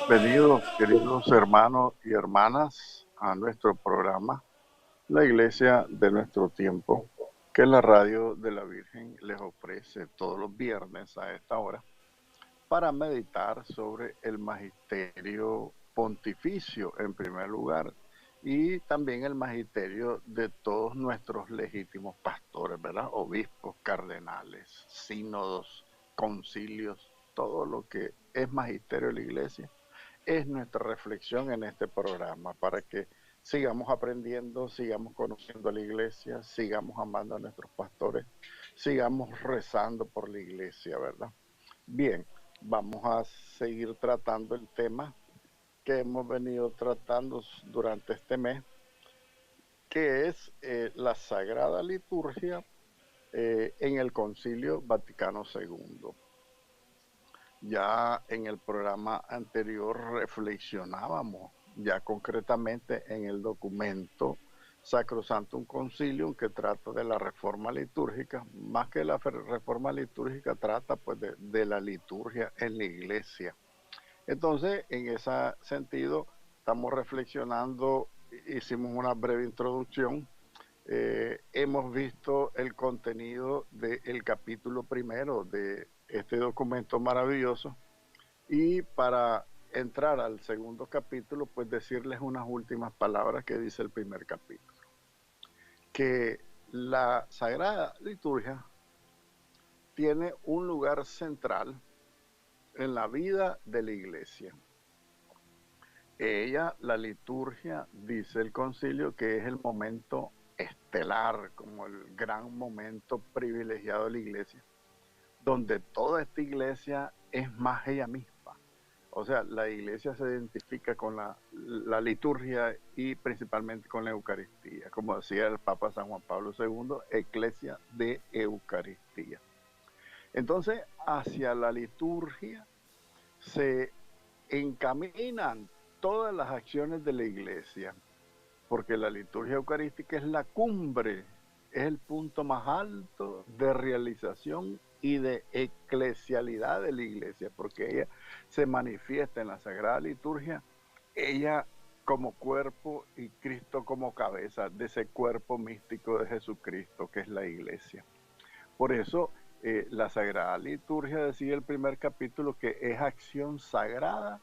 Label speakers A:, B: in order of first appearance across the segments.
A: Bienvenidos, queridos hermanos y hermanas, a nuestro programa, La Iglesia de Nuestro Tiempo, que la radio de la Virgen les ofrece todos los viernes a esta hora para meditar sobre el magisterio pontificio en primer lugar y también el magisterio de todos nuestros legítimos pastores, ¿verdad? Obispos, cardenales, sínodos, concilios, todo lo que es magisterio de la Iglesia. Es nuestra reflexión en este programa para que sigamos aprendiendo, sigamos conociendo a la iglesia, sigamos amando a nuestros pastores, sigamos rezando por la iglesia, ¿verdad? Bien, vamos a seguir tratando el tema que hemos venido tratando durante este mes, que es la Sagrada Liturgia en el Concilio Vaticano II. Ya en el programa anterior reflexionábamos ya concretamente en el documento Sacrosanctum Concilium, que trata de la reforma litúrgica. Más que la reforma litúrgica, trata pues de la liturgia en la iglesia. Entonces, en ese sentido, estamos reflexionando, hicimos una breve introducción. Hemos visto el contenido del capítulo primero de este documento maravilloso, y para entrar al segundo capítulo, pues decirles unas últimas palabras que dice el primer capítulo, que la Sagrada Liturgia tiene un lugar central en la vida de la iglesia. Ella, la liturgia, dice el concilio, que es el momento estelar, como el gran momento privilegiado de la iglesia, donde toda esta iglesia es más ella misma. O sea, la iglesia se identifica con la liturgia y principalmente con la Eucaristía. Como decía el Papa San Juan Pablo II, Eclesia de Eucaristía. Entonces, hacia la liturgia se encaminan todas las acciones de la iglesia, porque la liturgia eucarística es la cumbre, es el punto más alto de realización y de eclesialidad de la iglesia, porque ella se manifiesta en la Sagrada Liturgia, ella como cuerpo y Cristo como cabeza de ese cuerpo místico de Jesucristo, que es la iglesia. Por eso la Sagrada Liturgia, decía el primer capítulo, que es acción sagrada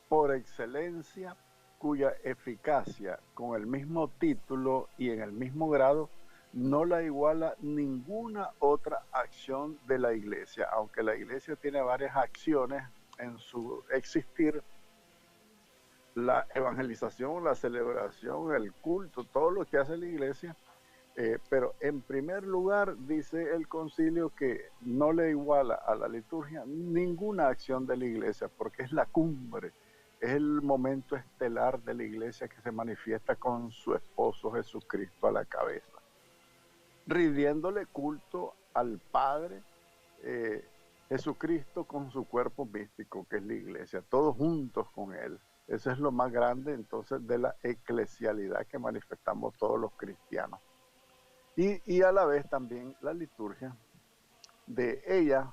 A: por excelencia, cuya eficacia con el mismo título y en el mismo grado no la iguala ninguna otra acción de la iglesia. Aunque la iglesia tiene varias acciones en su existir, la evangelización, la celebración, el culto, todo lo que hace la iglesia, pero en primer lugar dice el concilio que no le iguala a la liturgia ninguna acción de la iglesia, porque es la cumbre, es el momento estelar de la iglesia que se manifiesta con su esposo Jesucristo a la cabeza, rindiéndole culto al Padre, Jesucristo con su cuerpo místico, que es la iglesia, todos juntos con él. Eso es lo más grande entonces de la eclesialidad que manifestamos todos los cristianos. Y a la vez también la liturgia, de ella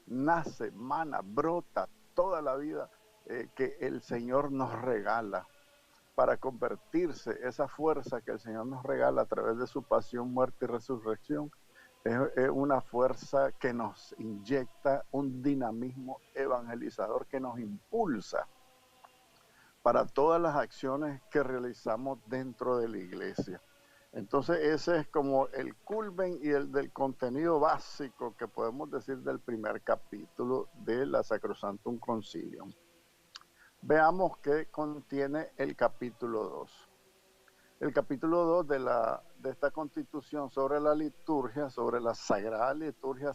A: nace, mana, brota toda la vida que el Señor nos regala para convertirse, esa fuerza que el Señor nos regala a través de su pasión, muerte y resurrección, es una fuerza que nos inyecta un dinamismo evangelizador que nos impulsa para todas las acciones que realizamos dentro de la iglesia. Entonces ese es como el culmen y el del contenido básico que podemos decir del primer capítulo de la Sacrosanctum Concilium. Veamos qué contiene el capítulo 2. El capítulo 2 de esta constitución sobre la liturgia, sobre la sagrada liturgia,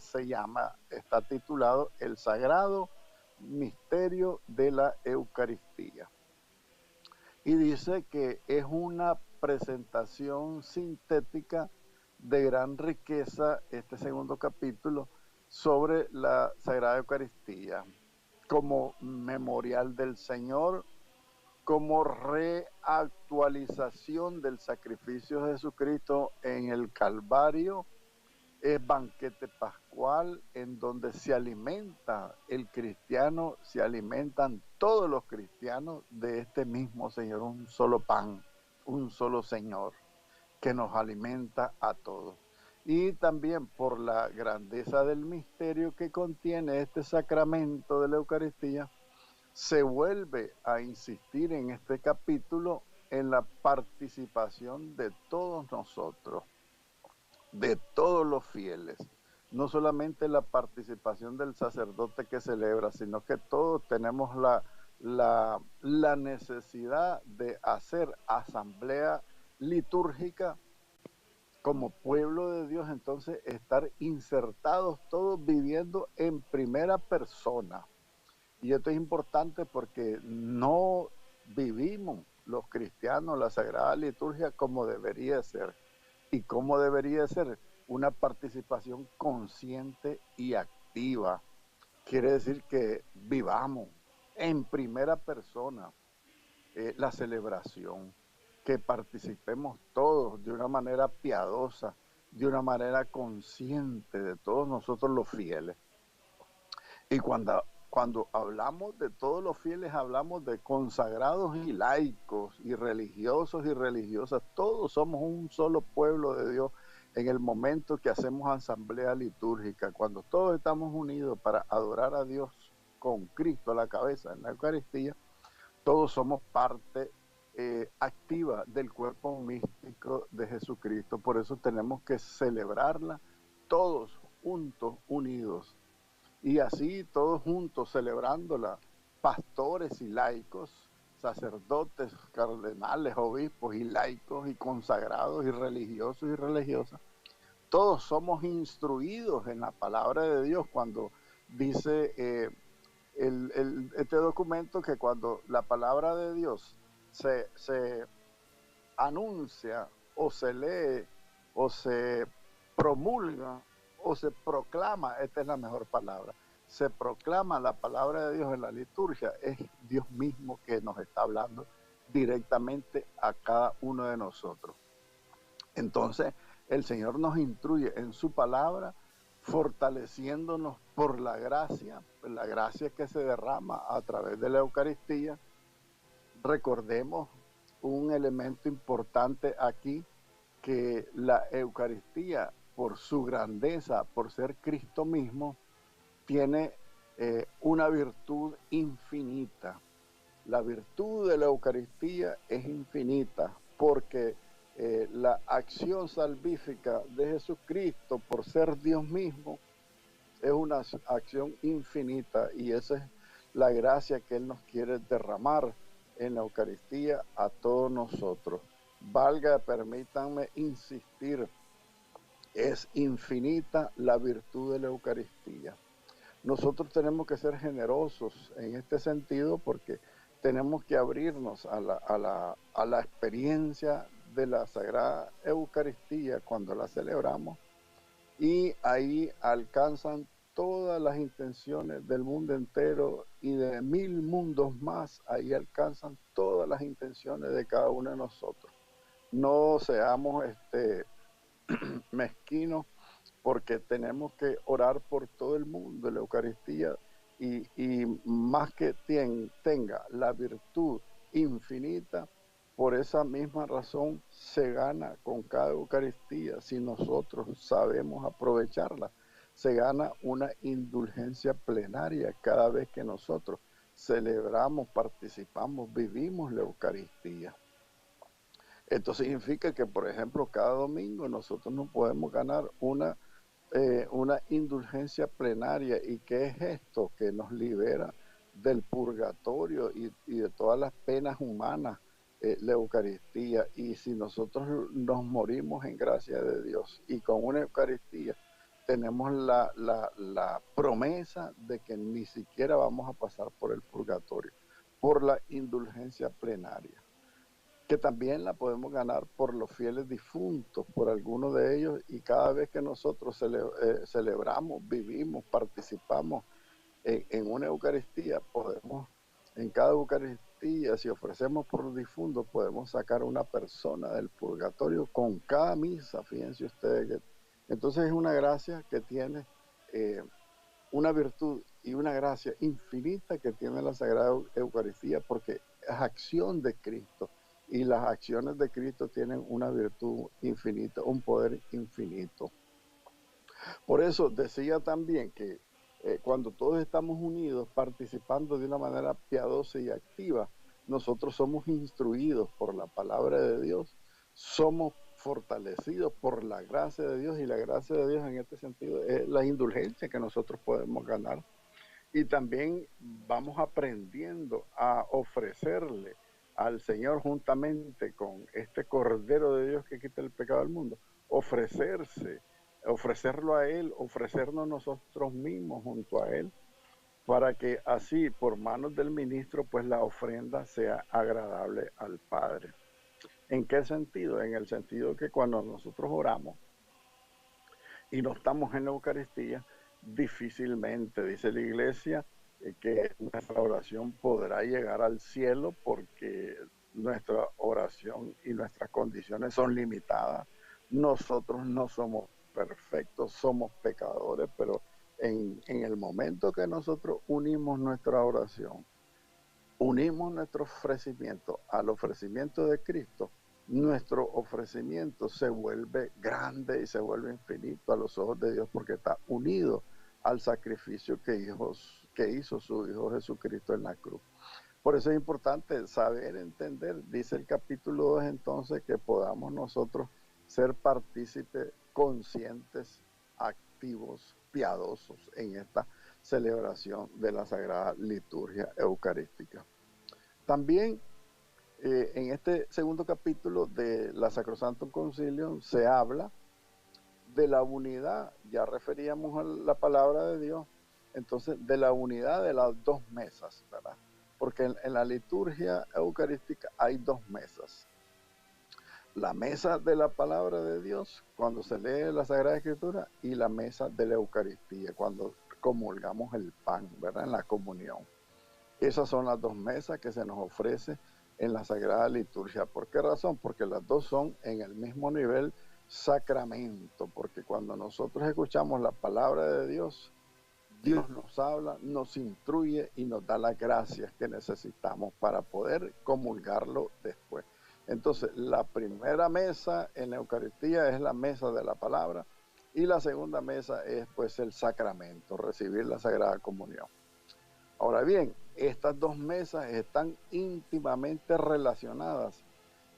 A: está titulado El Sagrado Misterio de la Eucaristía. Y dice que es una presentación sintética de gran riqueza, este segundo capítulo, sobre la Sagrada Eucaristía, como memorial del Señor, como reactualización del sacrificio de Jesucristo en el Calvario. Es banquete pascual en donde se alimenta el cristiano, se alimentan todos los cristianos de este mismo Señor, un solo pan, un solo Señor que nos alimenta a todos. Y también por la grandeza del misterio que contiene este sacramento de la Eucaristía, se vuelve a insistir en este capítulo en la participación de todos nosotros, de todos los fieles. No solamente la participación del sacerdote que celebra, sino que todos tenemos la necesidad de hacer asamblea litúrgica como pueblo de Dios, entonces estar insertados todos viviendo en primera persona. Y esto es importante porque no vivimos los cristianos la Sagrada Liturgia como debería ser. ¿Y cómo debería ser? Una participación consciente y activa. Quiere decir que vivamos en primera persona la celebración, que participemos todos de una manera piadosa, de una manera consciente de todos nosotros los fieles. Y cuando hablamos de todos los fieles, hablamos de consagrados y laicos, y religiosos y religiosas. Todos somos un solo pueblo de Dios en el momento que hacemos asamblea litúrgica. Cuando todos estamos unidos para adorar a Dios con Cristo a la cabeza en la Eucaristía, todos somos parte activa del cuerpo místico de Jesucristo. Por eso tenemos que celebrarla todos juntos, unidos. Y así todos juntos celebrándola, pastores y laicos, sacerdotes, cardenales, obispos y laicos y consagrados y religiosos y religiosas, todos somos instruidos en la palabra de Dios cuando dice este documento que cuando la palabra de Dios se anuncia o se lee o se promulga o se proclama, esta es la mejor palabra, se proclama la palabra de Dios en la liturgia, es Dios mismo que nos está hablando directamente a cada uno de nosotros. Entonces, el Señor nos instruye en su palabra, fortaleciéndonos por la gracia que se derrama a través de la Eucaristía. Recordemos un elemento importante aquí, que la Eucaristía, por su grandeza, por ser Cristo mismo, tiene una virtud infinita. La virtud de la Eucaristía es infinita porque la acción salvífica de Jesucristo, por ser Dios mismo, es una acción infinita, y esa es la gracia que Él nos quiere derramar en la Eucaristía a todos nosotros. Valga, permítanme insistir, es infinita la virtud de la Eucaristía. Nosotros tenemos que ser generosos en este sentido porque tenemos que abrirnos a la experiencia de la Sagrada Eucaristía cuando la celebramos, y ahí alcanzan todas las intenciones del mundo entero y de 1000 mundos más. Ahí alcanzan todas las intenciones de cada uno de nosotros. No seamos mezquinos, porque tenemos que orar por todo el mundo. La Eucaristía, y más que tenga la virtud infinita, por esa misma razón se gana con cada Eucaristía, si nosotros sabemos aprovecharla. Se gana una indulgencia plenaria cada vez que nosotros celebramos, participamos, vivimos la Eucaristía. Esto significa que, por ejemplo, cada domingo nosotros no podemos ganar una indulgencia plenaria. ¿Y qué es esto? Que nos libera del purgatorio y de todas las penas humanas, la Eucaristía. Y si nosotros nos morimos en gracia de Dios y con una Eucaristía, tenemos la promesa de que ni siquiera vamos a pasar por el purgatorio, por la indulgencia plenaria, que también la podemos ganar por los fieles difuntos, por algunos de ellos, y cada vez que nosotros celebramos, vivimos, participamos en una Eucaristía, podemos, en cada Eucaristía, si ofrecemos por los difuntos, podemos sacar una persona del purgatorio con cada misa, fíjense ustedes. Entonces es una gracia que tiene, una virtud y una gracia infinita que tiene la Sagrada Eucaristía, porque es acción de Cristo. Y las acciones de Cristo tienen una virtud infinita, un poder infinito. Por eso decía también que cuando todos estamos unidos, participando de una manera piadosa y activa, nosotros somos instruidos por la palabra de Dios, somos fortalecidos por la gracia de Dios, y la gracia de Dios en este sentido es la indulgencia que nosotros podemos ganar. Y también vamos aprendiendo a ofrecerle al Señor, juntamente con este Cordero de Dios que quita el pecado del mundo, ofrecerlo a Él, ofrecernos nosotros mismos junto a Él, para que así, por manos del ministro, pues la ofrenda sea agradable al Padre. ¿En qué sentido? En el sentido que cuando nosotros oramos y no estamos en la Eucaristía, difícilmente, dice la Iglesia, que nuestra oración podrá llegar al cielo, porque nuestra oración y nuestras condiciones son limitadas. Nosotros no somos perfectos, somos pecadores, pero en el momento que nosotros unimos nuestra oración, unimos nuestro ofrecimiento al ofrecimiento de Cristo, nuestro ofrecimiento se vuelve grande y se vuelve infinito a los ojos de Dios, porque está unido al sacrificio que hizo su Hijo Jesucristo en la cruz. Por eso es importante saber entender, dice el capítulo 2 entonces, que podamos nosotros ser partícipes conscientes, activos, piadosos en esta celebración de la Sagrada Liturgia Eucarística. También en este segundo capítulo de la Sacrosanctum Concilium se habla de la unidad, ya referíamos a la palabra de Dios, entonces de la unidad de las dos mesas, ¿verdad? Porque en la liturgia eucarística hay dos mesas. La mesa de la palabra de Dios, cuando se lee la Sagrada Escritura, y la mesa de la Eucaristía, cuando comulgamos el pan, ¿verdad? En la comunión. Esas son las dos mesas que se nos ofrece en la Sagrada Liturgia. ¿Por qué razón? Porque las dos son en el mismo nivel sacramento, porque cuando nosotros escuchamos la palabra de Dios, Dios nos habla, nos instruye y nos da las gracias que necesitamos para poder comulgarlo después. Entonces, la primera mesa en la Eucaristía es la mesa de la palabra, y la segunda mesa es pues el sacramento, recibir la Sagrada Comunión. Ahora bien, estas dos mesas están íntimamente relacionadas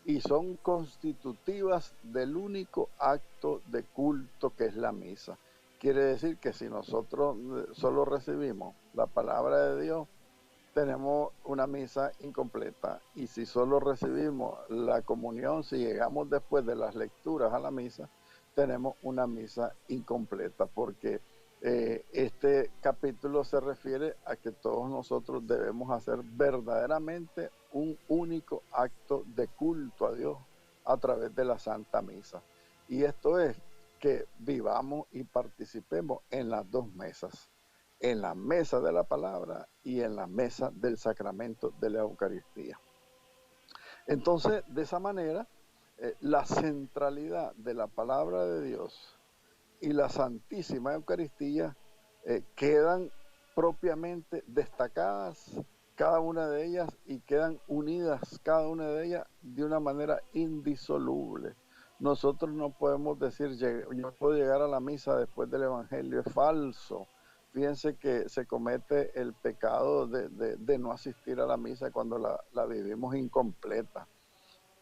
A: y son constitutivas del único acto de culto que es la misa. Quiere decir que si nosotros solo recibimos la palabra de Dios, tenemos una misa incompleta, y si solo recibimos la comunión, si llegamos después de las lecturas a la misa, tenemos una misa incompleta, porque este capítulo se refiere a que todos nosotros debemos hacer verdaderamente un único acto de culto a Dios a través de la Santa Misa. Y esto es que vivamos y participemos en las dos mesas, en la mesa de la palabra y en la mesa del sacramento de la Eucaristía. Entonces, de esa manera, la centralidad de la palabra de Dios y la Santísima Eucaristía quedan propiamente destacadas cada una de ellas, y quedan unidas cada una de ellas de una manera indisoluble. Nosotros no podemos decir, yo puedo llegar a la misa después del Evangelio, es falso. fíjense que se comete el pecado de no asistir a la misa cuando la vivimos incompleta.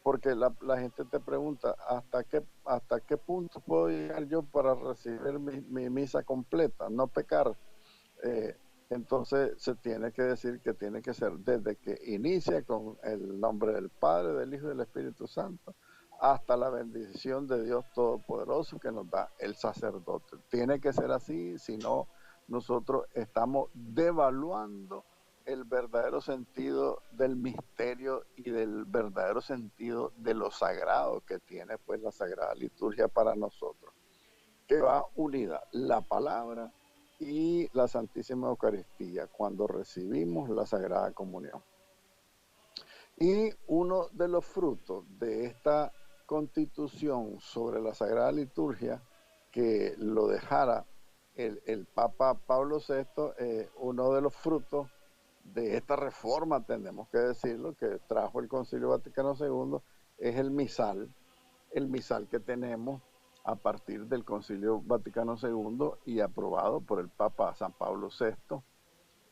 A: Porque la gente te pregunta, ¿hasta qué punto puedo llegar yo para recibir mi misa completa? No pecar. Eh, entonces se tiene que decir que tiene que ser desde que inicia con el nombre del Padre, del Hijo y del Espíritu Santo, hasta la bendición de Dios Todopoderoso que nos da el sacerdote. Tiene que ser así, si no, nosotros estamos devaluando el verdadero sentido del misterio y del verdadero sentido de lo sagrado que tiene pues la Sagrada Liturgia para nosotros, que va unida la palabra y la Santísima Eucaristía cuando recibimos la Sagrada Comunión. Y uno de los frutos de esta constitución sobre la Sagrada Liturgia, que lo dejara el Papa Pablo VI, uno de los frutos de esta reforma, tenemos que decirlo, que trajo el Concilio Vaticano II, es el misal que tenemos a partir del Concilio Vaticano II y aprobado por el Papa San Pablo VI.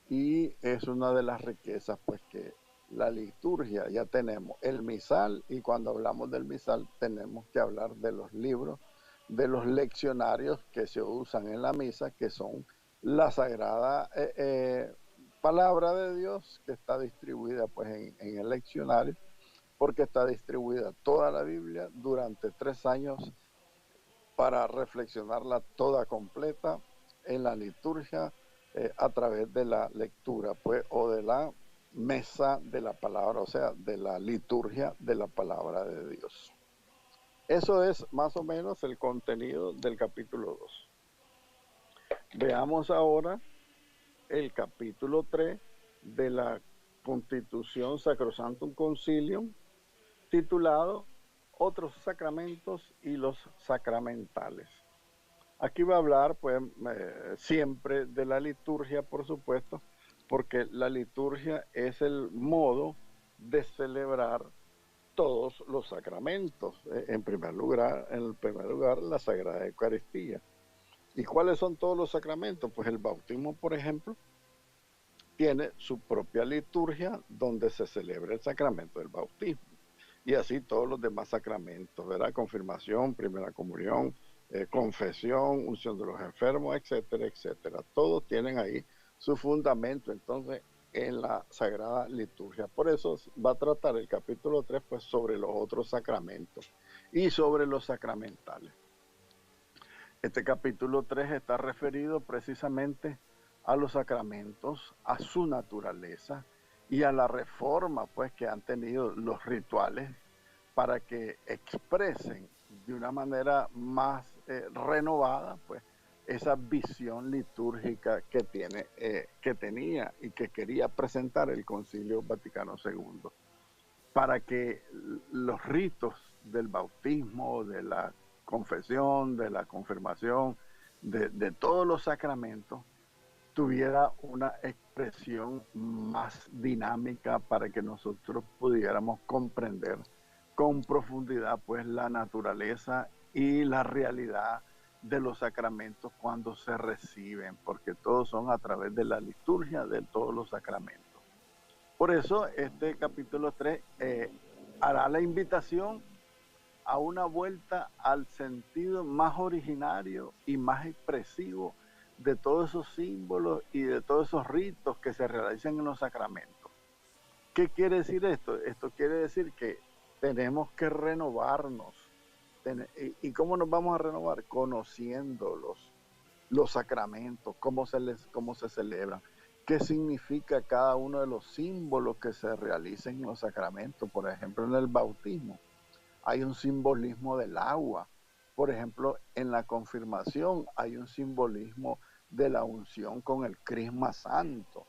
A: Y es una de las riquezas, pues, que la liturgia, ya tenemos el misal, y cuando hablamos del misal tenemos que hablar de los libros, de los leccionarios que se usan en la misa, que son la sagrada palabra de Dios, que está distribuida pues en el leccionario, porque está distribuida toda la Biblia durante 3 años para reflexionarla toda completa en la liturgia, a través de la lectura, pues, o de la mesa de la palabra, o sea, de la liturgia de la palabra de Dios. Eso es más o menos el contenido del capítulo 2. Veamos ahora el capítulo 3 de la Constitución Sacrosanctum Concilium, titulado Otros sacramentos y los sacramentales. Aquí va a hablar, pues, siempre de la liturgia, por supuesto, porque la liturgia es el modo de celebrar todos los sacramentos. En primer lugar, la Sagrada Eucaristía. ¿Y cuáles son todos los sacramentos? Pues el bautismo, por ejemplo, tiene su propia liturgia donde se celebra el sacramento del bautismo. Y así todos los demás sacramentos, ¿verdad? Confirmación, primera comunión, confesión, unción de los enfermos, etcétera, etcétera. Todos tienen ahí su fundamento, entonces, en la Sagrada Liturgia. Por eso va a tratar el capítulo 3, pues, sobre los otros sacramentos y sobre los sacramentales. Este capítulo 3 está referido precisamente a los sacramentos, a su naturaleza y a la reforma, pues, que han tenido los rituales para que expresen de una manera más renovada, pues, esa visión litúrgica que tenía y que quería presentar el Concilio Vaticano II, para que los ritos del bautismo, de la confesión, de la confirmación, de todos los sacramentos, tuviera una expresión más dinámica para que nosotros pudiéramos comprender con profundidad, pues, la naturaleza y la realidad de los sacramentos cuando se reciben, porque todos son a través de la liturgia de todos los sacramentos. Por eso este capítulo 3 hará la invitación a una vuelta al sentido más originario y más expresivo de todos esos símbolos y de todos esos ritos que se realizan en los sacramentos. ¿Qué quiere decir esto? Esto quiere decir que tenemos que renovarnos. ¿Y cómo nos vamos a renovar? Conociéndolos, los sacramentos, cómo se celebran, qué significa cada uno de los símbolos que se realizan en los sacramentos. Por ejemplo, en el bautismo hay un simbolismo del agua. Por ejemplo, en la confirmación hay un simbolismo de la unción con el crisma santo,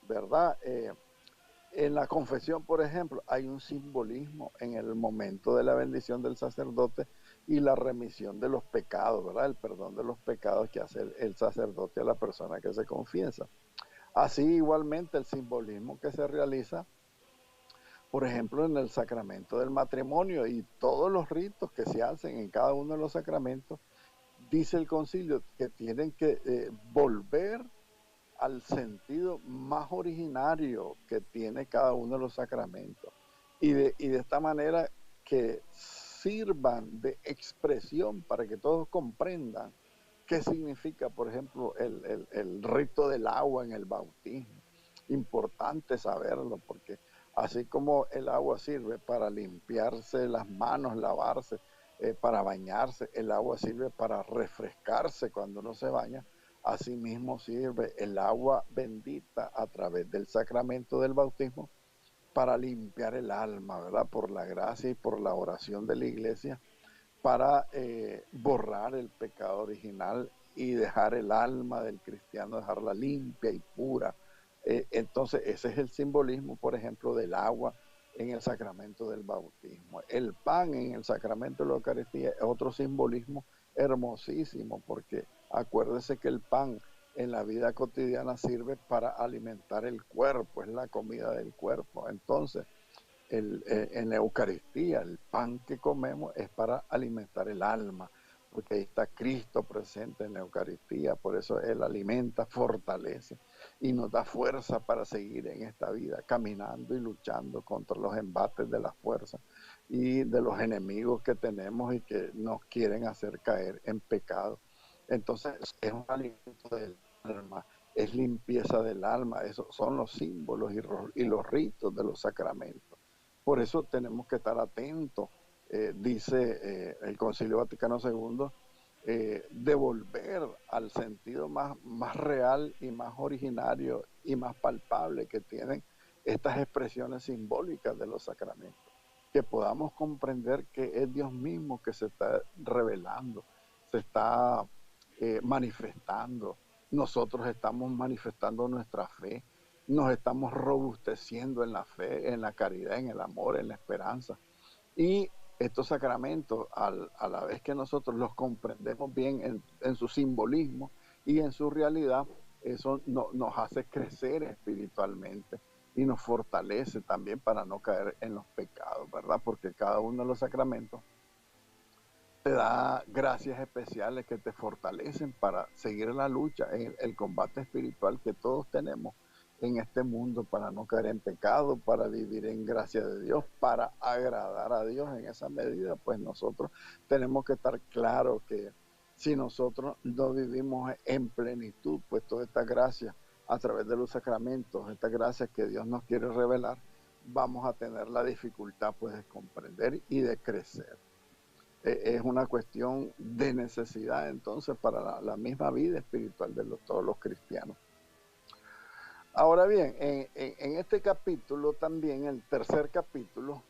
A: ¿verdad? En la confesión, por ejemplo, hay un simbolismo en el momento de la bendición del sacerdote y la remisión de los pecados, ¿verdad? El perdón de los pecados que hace el sacerdote a la persona que se confiesa. Así, igualmente, el simbolismo que se realiza, por ejemplo, en el sacramento del matrimonio y todos los ritos que se hacen en cada uno de los sacramentos, dice el concilio que tienen que volver al sentido más originario que tiene cada uno de los sacramentos. Y de esta manera que sirvan de expresión para que todos comprendan qué significa, por ejemplo, el rito del agua en el bautismo. Importante saberlo, porque así como el agua sirve para limpiarse las manos, lavarse, para bañarse, el agua sirve para refrescarse cuando uno se baña, asimismo sirve el agua bendita a través del sacramento del bautismo para limpiar el alma, ¿verdad? Por la gracia y por la oración de la iglesia, para borrar el pecado original y dejar el alma del cristiano, dejarla limpia y pura. Entonces ese es el simbolismo, por ejemplo, del agua en el sacramento del bautismo. El pan en el sacramento de la Eucaristía es otro simbolismo hermosísimo, porque acuérdese que el pan en la vida cotidiana sirve para alimentar el cuerpo, es la comida del cuerpo. Entonces, en la Eucaristía, el pan que comemos es para alimentar el alma, porque ahí está Cristo presente en la Eucaristía, por eso Él alimenta, fortalece y nos da fuerza para seguir en esta vida, caminando y luchando contra los embates de las fuerzas y de los enemigos que tenemos y que nos quieren hacer caer en pecado. Entonces es un alimento del alma, es limpieza del alma, esos son los símbolos y los ritos de los sacramentos. Por eso tenemos que estar atentos, dice el Concilio Vaticano II, devolver al sentido más real y más originario y más palpable que tienen estas expresiones simbólicas de los sacramentos. Que podamos comprender que es Dios mismo que se está revelando, se está manifestando. Nosotros estamos manifestando nuestra fe, nos estamos robusteciendo en la fe, en la caridad, en el amor, en la esperanza. Y estos sacramentos, a la vez que nosotros los comprendemos bien en su simbolismo y en su realidad, eso nos hace crecer espiritualmente y nos fortalece también para no caer en los pecados, ¿verdad? Porque cada uno de los sacramentos te da gracias especiales que te fortalecen para seguir la lucha, en el combate espiritual que todos tenemos en este mundo, para no caer en pecado, para vivir en gracia de Dios, para agradar a Dios en esa medida. Pues nosotros tenemos que estar claros que si nosotros no vivimos en plenitud, pues toda esta gracia a través de los sacramentos, estas gracias que Dios nos quiere revelar, vamos a tener la dificultad pues de comprender y de crecer. Es una cuestión de necesidad entonces para la misma vida espiritual de todos los cristianos. Ahora bien, en este capítulo también, el tercer capítulo,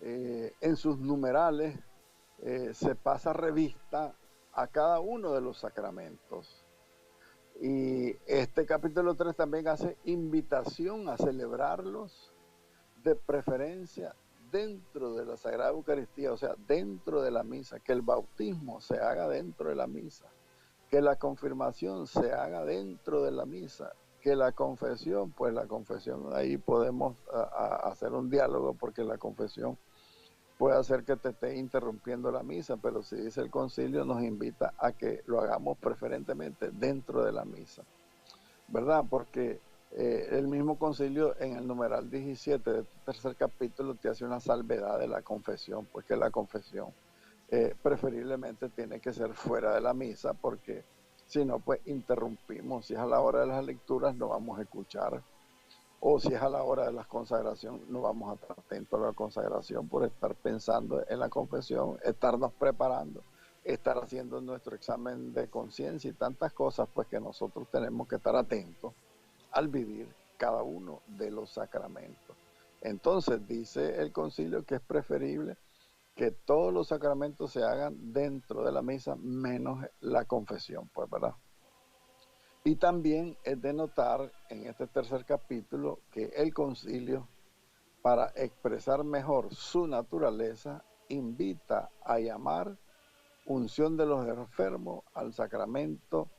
A: en sus numerales se pasa revista a cada uno de los sacramentos. Y este capítulo 3 también hace invitación a celebrarlos, de preferencia dentro de la Sagrada Eucaristía, o sea, dentro de la misa, que el bautismo se haga dentro de la misa, que la confirmación se haga dentro de la misa, que la confesión, pues la confesión, ahí podemos hacer un diálogo, porque la confesión puede hacer que te esté interrumpiendo la misa, pero si dice el concilio, nos invita a que lo hagamos preferentemente dentro de la misa, ¿verdad? Porque el mismo concilio en el numeral 17 del tercer capítulo te hace una salvedad de la confesión, pues que la confesión preferiblemente tiene que ser fuera de la misa, porque si no, pues interrumpimos. Si es a la hora de las lecturas, no vamos a escuchar, o si es a la hora de la consagración, no vamos a estar atentos a la consagración por estar pensando en la confesión, estarnos preparando, estar haciendo nuestro examen de conciencia y tantas cosas, pues que nosotros tenemos que estar atentos al vivir cada uno de los sacramentos. Entonces dice el concilio que es preferible que todos los sacramentos se hagan dentro de la misa, menos la confesión, pues, ¿verdad? Y también es de notar en este tercer capítulo que el concilio, para expresar mejor su naturaleza, invita a llamar unción de los enfermos al sacramento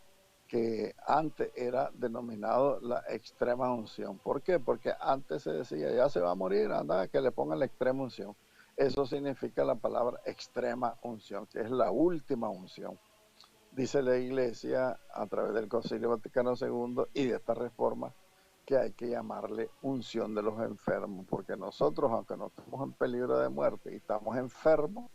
A: que antes era denominado la extrema unción. ¿Por qué? Porque antes se decía, ya se va a morir, anda, que le pongan la extrema unción. Eso significa la palabra extrema unción, que es la última unción. Dice la Iglesia a través del Concilio Vaticano II y de esta reforma que hay que llamarle unción de los enfermos, porque nosotros, aunque no estamos en peligro de muerte y estamos enfermos,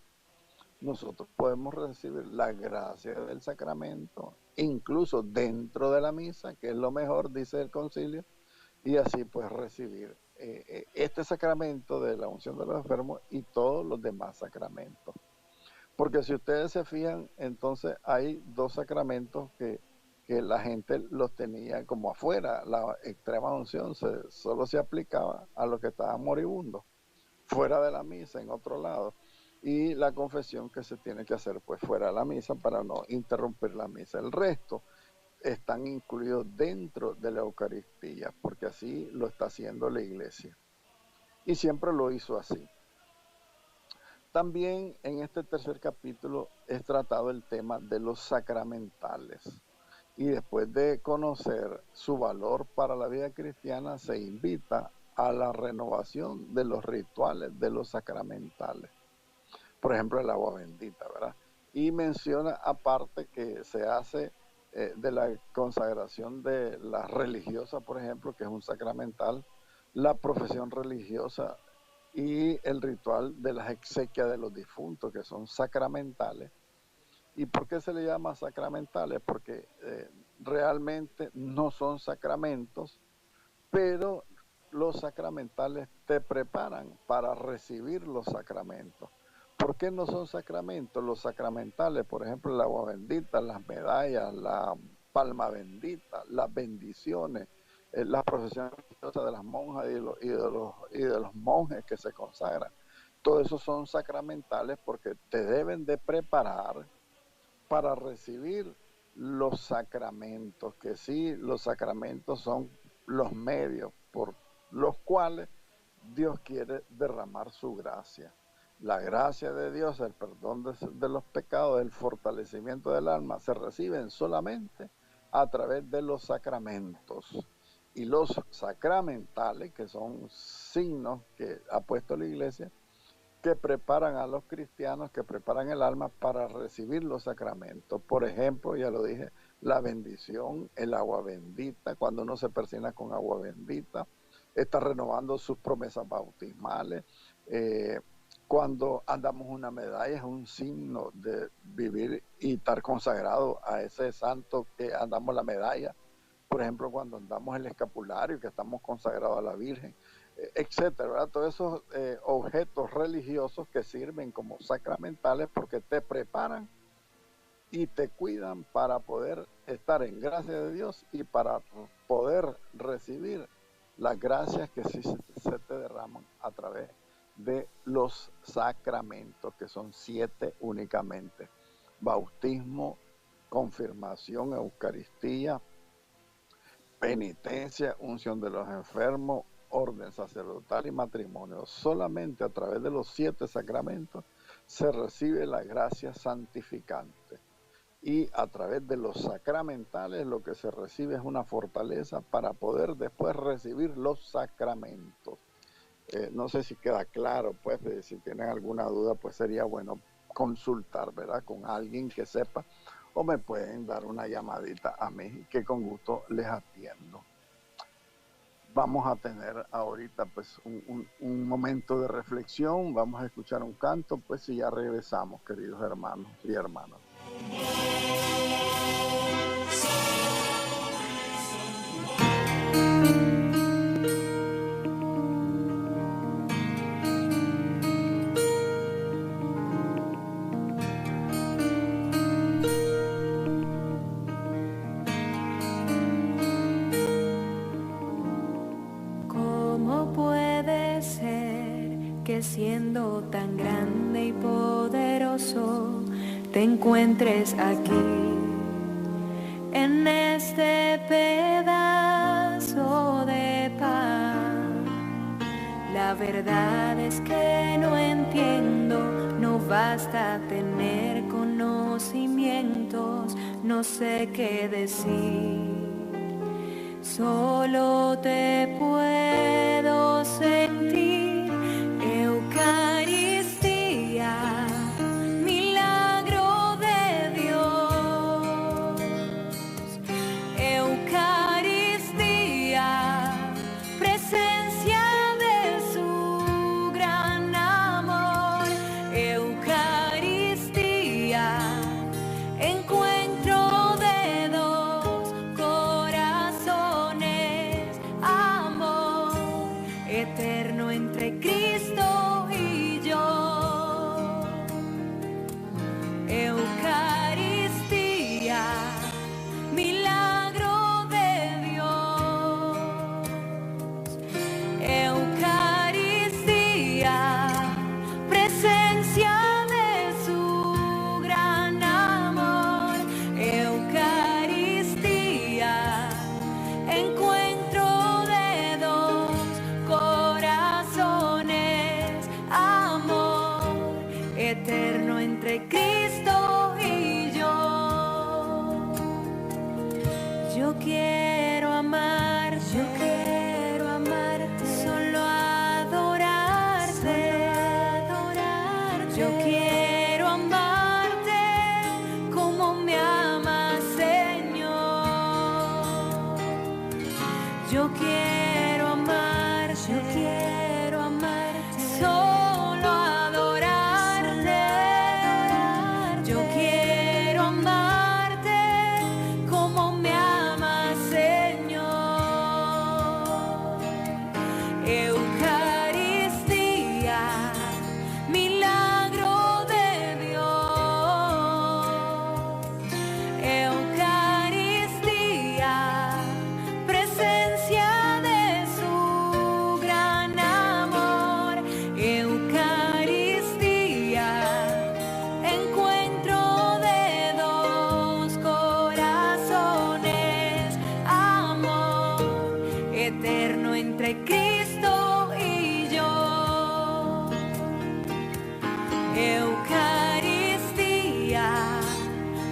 A: nosotros podemos recibir la gracia del sacramento, incluso dentro de la misa, que es lo mejor, dice el concilio, y así pues recibir este sacramento de la unción de los enfermos y todos los demás sacramentos. Porque si ustedes se fijan, entonces hay dos sacramentos que la gente los tenía como afuera. La extrema unción solo se aplicaba a los que estaban moribundos, fuera de la misa, en otro lado. Y la confesión que se tiene que hacer pues fuera de la misa para no interrumpir la misa. El resto están incluidos dentro de la Eucaristía, porque así lo está haciendo la Iglesia. Y siempre lo hizo así. También en este tercer capítulo es tratado el tema de los sacramentales. Y después de conocer su valor para la vida cristiana, se invita a la renovación de los rituales de los sacramentales. Por ejemplo, el agua bendita, ¿verdad? Y menciona aparte que se hace de la consagración de las religiosas, por ejemplo, que es un sacramental, la profesión religiosa y el ritual de las exequias de los difuntos, que son sacramentales. ¿Y por qué se le llama sacramentales? Porque realmente no son sacramentos, pero los sacramentales te preparan para recibir los sacramentos. ¿Por qué no son sacramentos? Los sacramentales, por ejemplo, el agua bendita, las medallas, la palma bendita, las bendiciones, la procesión religiosa de las monjas y de los monjes que se consagran. Todo eso son sacramentales porque te deben de preparar para recibir los sacramentos, que sí, los sacramentos son los medios por los cuales Dios quiere derramar su gracia. La gracia de Dios, el perdón de los pecados, el fortalecimiento del alma, se reciben solamente a través de los sacramentos. Y los sacramentales, que son signos que ha puesto la Iglesia, que preparan a los cristianos, que preparan el alma para recibir los sacramentos. Por ejemplo, ya lo dije, la bendición, el agua bendita, cuando uno se persina con agua bendita, está renovando sus promesas bautismales. Cuando andamos una medalla es un signo de vivir y estar consagrado a ese santo que andamos la medalla. Por ejemplo, cuando andamos el escapulario, que estamos consagrados a la Virgen, etcétera, ¿verdad? Todos esos objetos religiosos que sirven como sacramentales porque te preparan y te cuidan para poder estar en gracia de Dios y para poder recibir las gracias que sí se te derraman a través de los sacramentos, que son 7 únicamente: bautismo, confirmación, Eucaristía, penitencia, unción de los enfermos, orden sacerdotal y matrimonio. Solamente a través de los 7 sacramentos se recibe la gracia santificante. Y a través de los sacramentales lo que se recibe es una fortaleza para poder después recibir los sacramentos. No sé si queda claro, pues, si tienen alguna duda, pues sería bueno consultar, ¿verdad?, con alguien que sepa, o me pueden dar una llamadita a mí, que con gusto les atiendo. Vamos a tener ahorita pues un momento de reflexión, vamos a escuchar un canto, pues, y ya regresamos, queridos hermanos y hermanas.
B: Siendo tan grande y poderoso, te encuentres aquí, en este pedazo de pan. La verdad es que no entiendo, no basta tener conocimientos, no sé qué decir, solo te puedo sentir. Eucaristía, milagro de Dios. eterno entre Cristo y yo. Yo quiero amar, solo adorarte, yo quiero amarte como me amas, Señor. Yo quiero amar, solo adorarte. Yo quiero amarte como me amas, Señor. Eucaristía, milagro de Dios. Eucaristía, presencia de su gran amor. Eucaristía, encuentro de dos corazones. Amor eterno entre Cristo y yo. Eucaristía,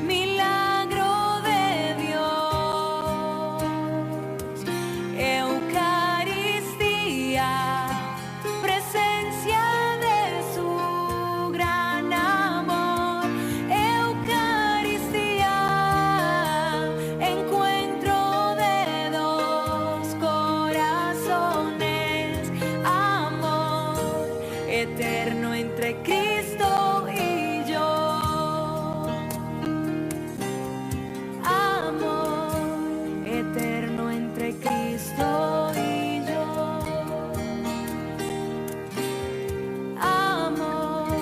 B: milagro de Dios. Eucaristía, presencia de su gran amor. Eucaristía, encuentro de dos corazones. Amor eterno entre Cristo y yo. Amor eterno entre Cristo y yo. Amor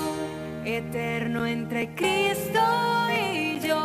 B: eterno entre Cristo y yo.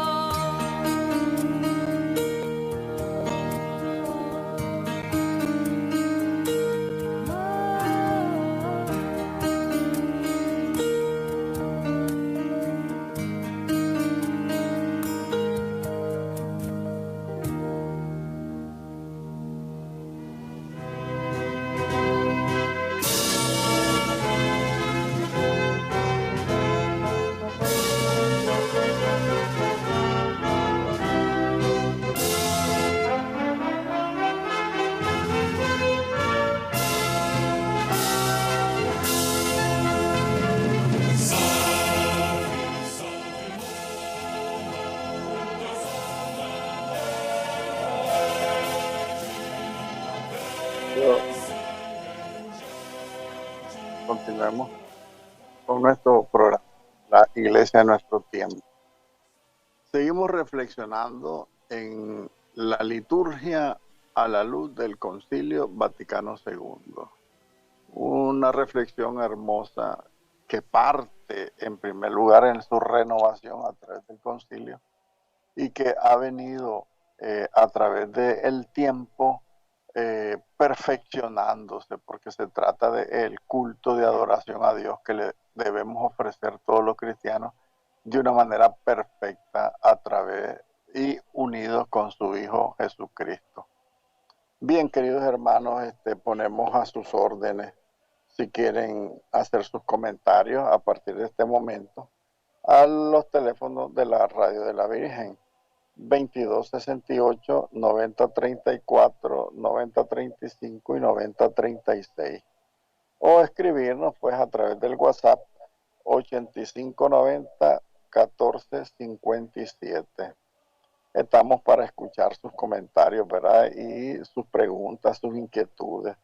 A: Continuemos con nuestro programa, la Iglesia de nuestro tiempo. Seguimos reflexionando en la liturgia a la luz del Concilio Vaticano II. Una reflexión hermosa que parte en primer lugar en su renovación a través del concilio y que ha venido a través del tiempo perfeccionándose, porque se trata del culto de adoración a Dios que le debemos ofrecer todos los cristianos de una manera perfecta a través y unidos con su Hijo Jesucristo. Bien, queridos hermanos, ponemos a sus órdenes, si quieren hacer sus comentarios a partir de este momento, a los teléfonos de la Radio de la Virgen, 2268, 9034, 9035 y 9036. O escribirnos pues a través del WhatsApp 8590 1457. Estamos para escuchar sus comentarios, ¿verdad? Y sus preguntas, sus inquietudes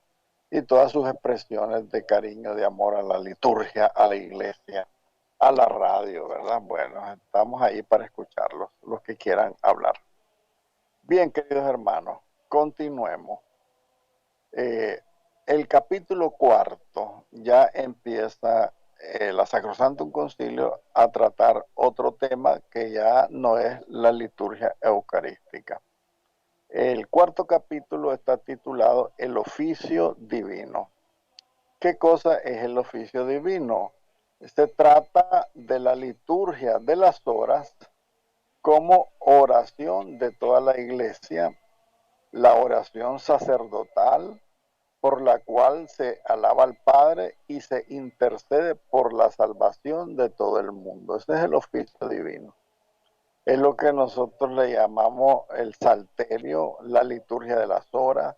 A: y todas sus expresiones de cariño, de amor a la liturgia, a la iglesia, a la radio, ¿verdad? Bueno, estamos ahí para escucharlos, los que quieran hablar. Bien, queridos hermanos, continuemos. El capítulo 4 ya empieza la Sacrosantum Concilio a tratar otro tema que ya no es la liturgia eucarística. El cuarto capítulo está titulado El oficio divino. ¿Qué cosa es el oficio divino? Se trata de la liturgia de las horas como oración de toda la iglesia, la oración sacerdotal, por la cual se alaba al Padre y se intercede por la salvación de todo el mundo. Ese es el oficio divino. Es lo que nosotros le llamamos el salterio, la liturgia de las horas,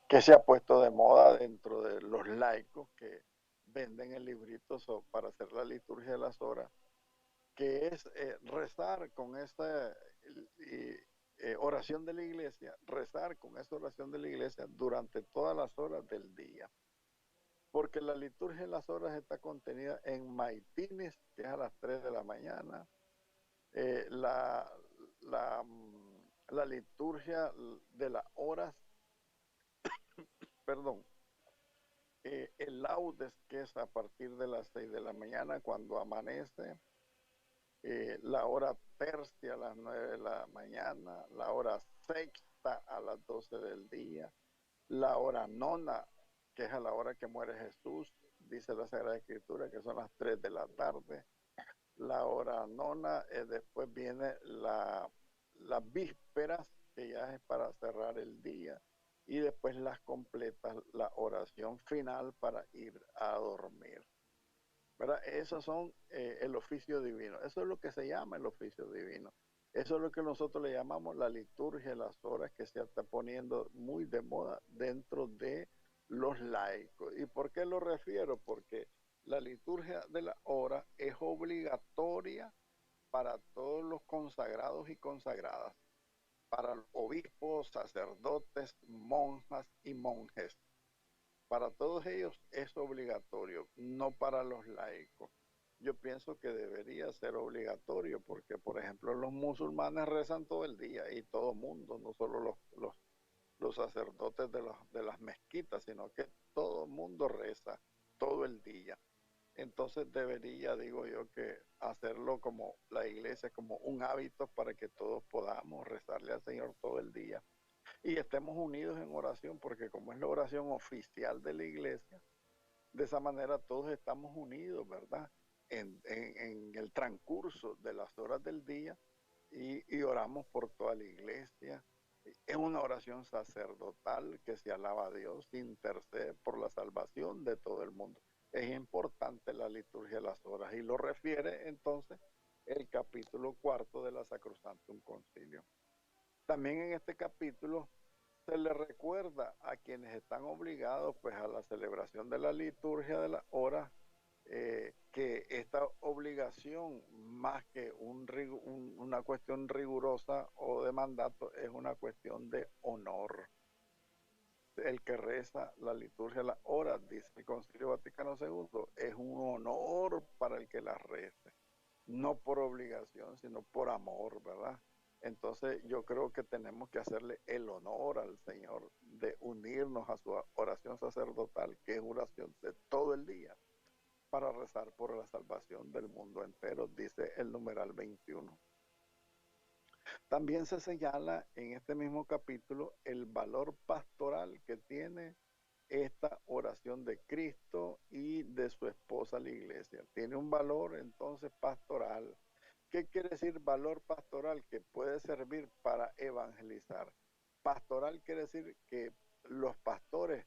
A: que se ha puesto de moda dentro de los laicos que venden el librito para hacer la liturgia de las horas, que es rezar con esta oración de la iglesia, rezar con esta oración de la iglesia durante todas las horas del día. Porque la liturgia de las horas está contenida en maitines, que es a las 3 de la mañana, eh, la, la, la liturgia de las horas, perdón, el laudes, que es a partir de las 6 de la mañana cuando amanece, la hora tercia a las 9 de la mañana, la hora sexta a las 12 del día, la hora nona, que es a la hora que muere Jesús, dice la Sagrada Escritura, que son las 3 de la tarde, la hora nona, después viene las vísperas, que ya es para cerrar el día, y después las completas, la oración final para ir a dormir. ¿Verdad? Esos son el oficio divino. Eso es lo que se llama el oficio divino. Eso es lo que nosotros le llamamos la liturgia de las horas, que se está poniendo muy de moda dentro de los laicos. ¿Y por qué lo refiero? Porque la liturgia de la hora es obligatoria para todos los consagrados y consagradas, para los obispos, sacerdotes, monjas y monjes. Para todos ellos es obligatorio, no para los laicos. Yo pienso que debería ser obligatorio porque, por ejemplo, los musulmanes rezan todo el día y todo mundo, no solo los sacerdotes de las mezquitas, sino que todo el mundo reza todo el día. Entonces debería, digo yo, que hacerlo como la iglesia, como un hábito para que todos podamos rezarle al Señor todo el día y estemos unidos en oración, porque como es la oración oficial de la iglesia, de esa manera todos estamos unidos, ¿verdad? En el transcurso de las horas del día y oramos por toda la iglesia. Es una oración sacerdotal que se alaba a Dios, intercede por la salvación de todo el mundo. Es importante la liturgia de las horas y lo refiere entonces el capítulo 4 de la Sacrosantum Concilio. También en este capítulo se le recuerda a quienes están obligados pues a la celebración de la liturgia de las horas, que esta obligación, más que una cuestión rigurosa o de mandato, es una cuestión de honor. El que reza la liturgia de las horas, dice el Concilio Vaticano II, es un honor para el que la reza, no por obligación, sino por amor, ¿verdad? Entonces yo creo que tenemos que hacerle el honor al Señor de unirnos a su oración sacerdotal, que es oración de todo el día, para rezar por la salvación del mundo entero, dice el numeral 21. También se señala en este mismo capítulo el valor pastoral que tiene esta oración de Cristo y de su esposa la iglesia. Tiene un valor entonces pastoral. ¿Qué quiere decir valor pastoral? Que puede servir para evangelizar. Pastoral quiere decir que los pastores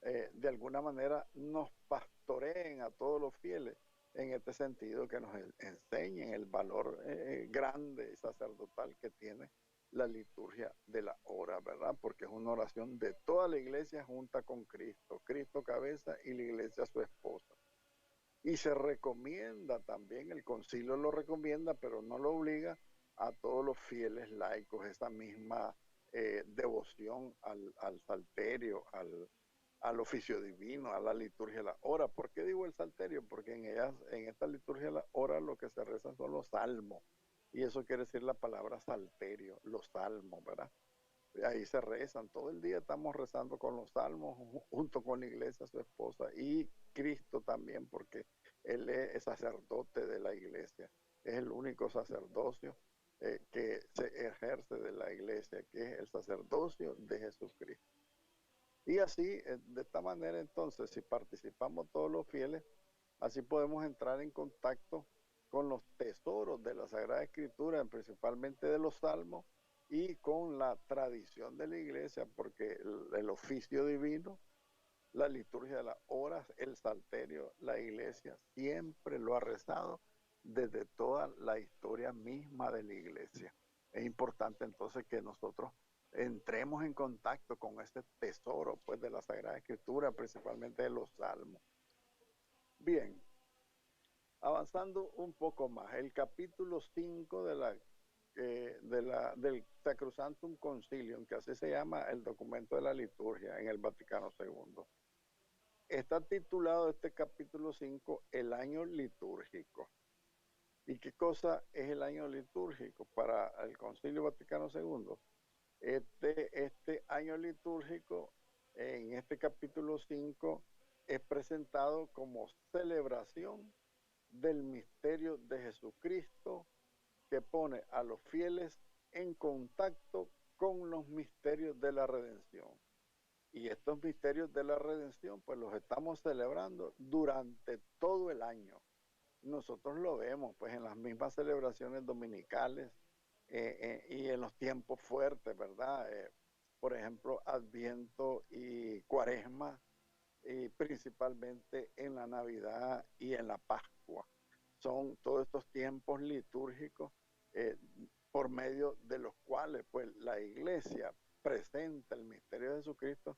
A: de alguna manera nos pastoreen a todos los fieles, en este sentido, que nos enseñen el valor grande y sacerdotal que tiene la liturgia de la hora, ¿verdad? Porque es una oración de toda la iglesia junta con Cristo, Cristo cabeza y la iglesia su esposa. Y se recomienda también, el concilio lo recomienda, pero no lo obliga a todos los fieles laicos, esa misma devoción al salterio, al oficio divino, a la liturgia de la hora. ¿Por qué digo el salterio? Porque en esta liturgia de la hora lo que se reza son los salmos. Y eso quiere decir la palabra salterio, los salmos, ¿verdad? Ahí se rezan, todo el día estamos rezando con los salmos, junto con la iglesia, su esposa, y Cristo también, porque Él es sacerdote de la iglesia, es el único sacerdocio que se ejerce de la iglesia, que es el sacerdocio de Jesucristo. Y así, de esta manera entonces, si participamos todos los fieles, así podemos entrar en contacto con los tesoros de la Sagrada Escritura, principalmente de los salmos, y con la tradición de la iglesia, porque el oficio divino la liturgia de las horas, el salterio, la iglesia siempre lo ha rezado desde toda la historia misma de la iglesia. Es importante entonces que nosotros entremos en contacto con este tesoro pues de la Sagrada Escritura, principalmente de los salmos. Bien, avanzando un poco más, el capítulo 5 del Sacrosanctum Concilium, que así se llama el documento de la liturgia en el Vaticano II. Está titulado este capítulo 5, el año litúrgico. ¿Y qué cosa es el año litúrgico para el Concilio Vaticano II? Este año litúrgico, en este capítulo 5, es presentado como celebración del misterio de Jesucristo, que pone a los fieles en contacto con los misterios de la redención. Y estos misterios de la redención, pues los estamos celebrando durante todo el año. Nosotros lo vemos, pues en las mismas celebraciones dominicales y en los tiempos fuertes, ¿verdad? Por ejemplo, Adviento y Cuaresma, y principalmente en la Navidad y en la Pascua. Son todos estos tiempos litúrgicos por medio de los cuales pues la Iglesia presenta el misterio de Jesucristo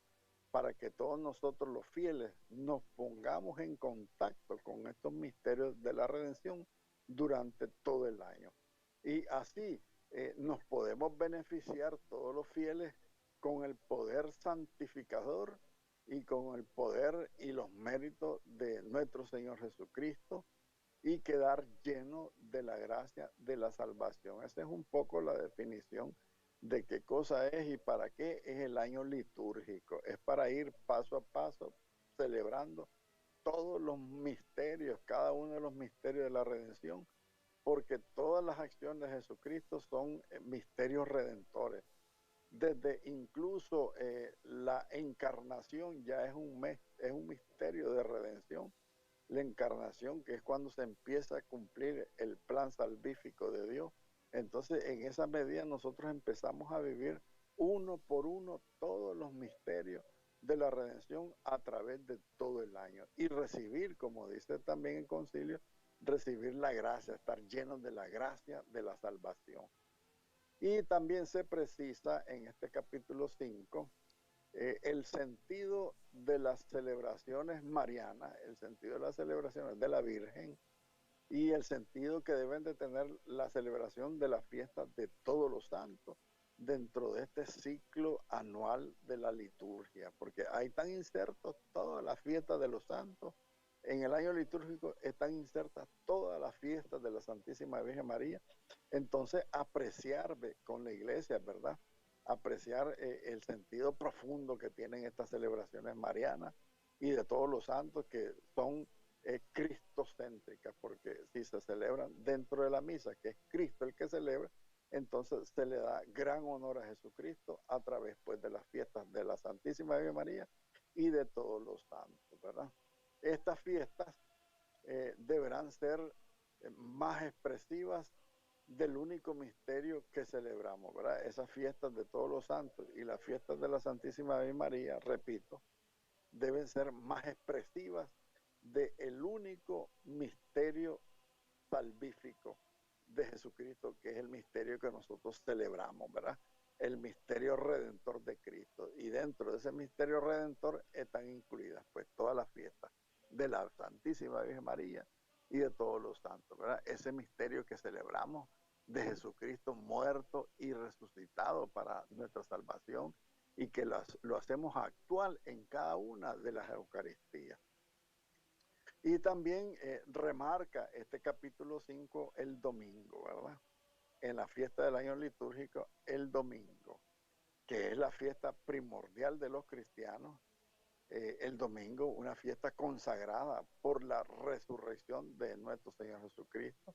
A: para que todos nosotros los fieles nos pongamos en contacto con estos misterios de la redención durante todo el año. Y así nos podemos beneficiar todos los fieles con el poder santificador y con el poder y los méritos de nuestro Señor Jesucristo y quedar lleno de la gracia de la salvación. Esa es un poco la definición de qué cosa es y para qué es el año litúrgico. Es para ir paso a paso celebrando todos los misterios, cada uno de los misterios de la redención, porque todas las acciones de Jesucristo son misterios redentores. Desde incluso la encarnación ya es un misterio de redención. La encarnación, que es cuando se empieza a cumplir el plan salvífico de Dios. Entonces, en esa medida nosotros empezamos a vivir uno por uno todos los misterios de la redención a través de todo el año y recibir, como dice también el concilio, recibir la gracia, estar llenos de la gracia de la salvación. Y también se precisa en este capítulo 5 el sentido de las celebraciones marianas, el sentido de las celebraciones de la Virgen y el sentido que deben de tener la celebración de las fiestas de todos los santos dentro de este ciclo anual de la liturgia, porque ahí están insertos todas las fiestas de los santos. En el año litúrgico están insertas todas las fiestas de la Santísima Virgen María. Entonces, apreciar con la iglesia, ¿verdad? Apreciar el sentido profundo que tienen estas celebraciones marianas y de todos los santos que son cristocéntricas, porque si se celebran dentro de la misa, que es Cristo el que celebra, entonces se le da gran honor a Jesucristo a través pues de las fiestas de la Santísima Virgen María y de todos los santos, ¿verdad? Estas fiestas deberán ser más expresivas del único misterio que celebramos, ¿verdad? Esas fiestas de todos los santos y las fiestas de la Santísima Virgen María, repito, deben ser más expresivas del único misterio salvífico de Jesucristo, que es el misterio que nosotros celebramos, ¿verdad? El misterio redentor de Cristo. Y dentro de ese misterio redentor están incluidas pues todas las fiestas de la Santísima Virgen María y de todos los santos, ¿verdad? Ese misterio que celebramos de Jesucristo muerto y resucitado para nuestra salvación y que lo hacemos actual en cada una de las Eucaristías. Y también remarca este capítulo 5 el domingo, ¿verdad? En la fiesta del año litúrgico, el domingo, que es la fiesta primordial de los cristianos. El domingo, una fiesta consagrada por la resurrección de nuestro Señor Jesucristo,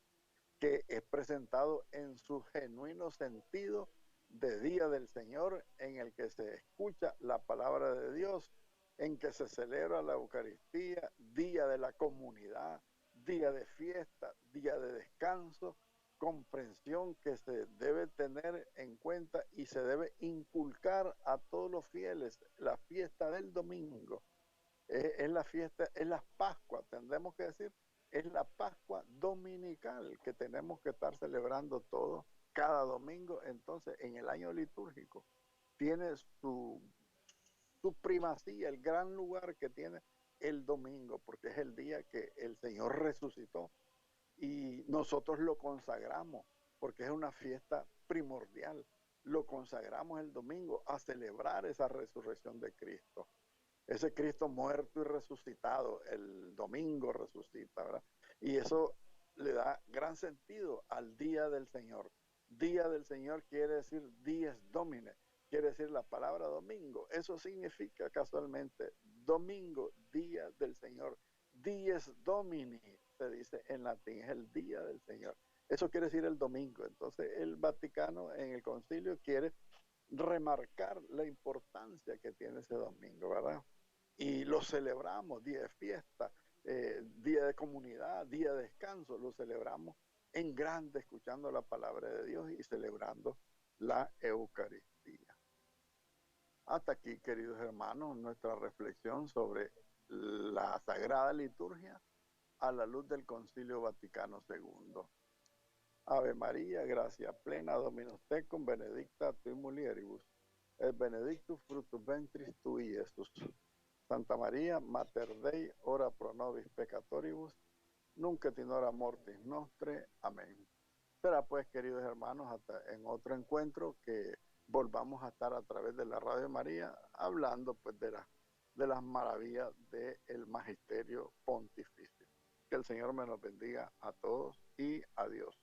A: que es presentado en su genuino sentido de día del Señor, en el que se escucha la palabra de Dios, en que se celebra la Eucaristía, día de la comunidad, día de fiesta, día de descanso, comprensión que se debe tener en cuenta y se debe inculcar a todos los fieles la fiesta del domingo, Es la fiesta, es la Pascua, tendremos que decir, es la Pascua dominical que tenemos que estar celebrando todos cada domingo. Entonces, en el año litúrgico, tiene su primacía, el gran lugar que tiene el domingo, porque es el día que el Señor resucitó y nosotros lo consagramos, porque es una fiesta primordial. Lo consagramos el domingo a celebrar esa resurrección de Cristo. Ese Cristo muerto y resucitado, el domingo resucita, ¿verdad? Y eso le da gran sentido al Día del Señor. Día del Señor quiere decir dies domine, quiere decir la palabra domingo. Eso significa casualmente domingo, día del Señor. Dies domini, se dice en latín, es el día del Señor. Eso quiere decir el domingo. Entonces el Vaticano en el concilio quiere remarcar la importancia que tiene ese domingo, ¿verdad? Y lo celebramos, día de fiesta, día de comunidad, día de descanso, lo celebramos en grande, escuchando la palabra de Dios y celebrando la Eucaristía. Hasta aquí, queridos hermanos, nuestra reflexión sobre la Sagrada Liturgia a la luz del Concilio Vaticano II. Ave María, gracia plena, Dominus tecum, benedicta tui mulieribus, et benedictus fructus ventris tui, Iesus. Santa María, Mater Dei, ora pro nobis peccatoribus, nunc et in hora mortis nostre. Amén. Será pues, queridos hermanos, hasta en otro encuentro que volvamos a estar a través de la Radio María hablando pues de las maravillas del magisterio pontificio. Que el Señor me los bendiga a todos y adiós.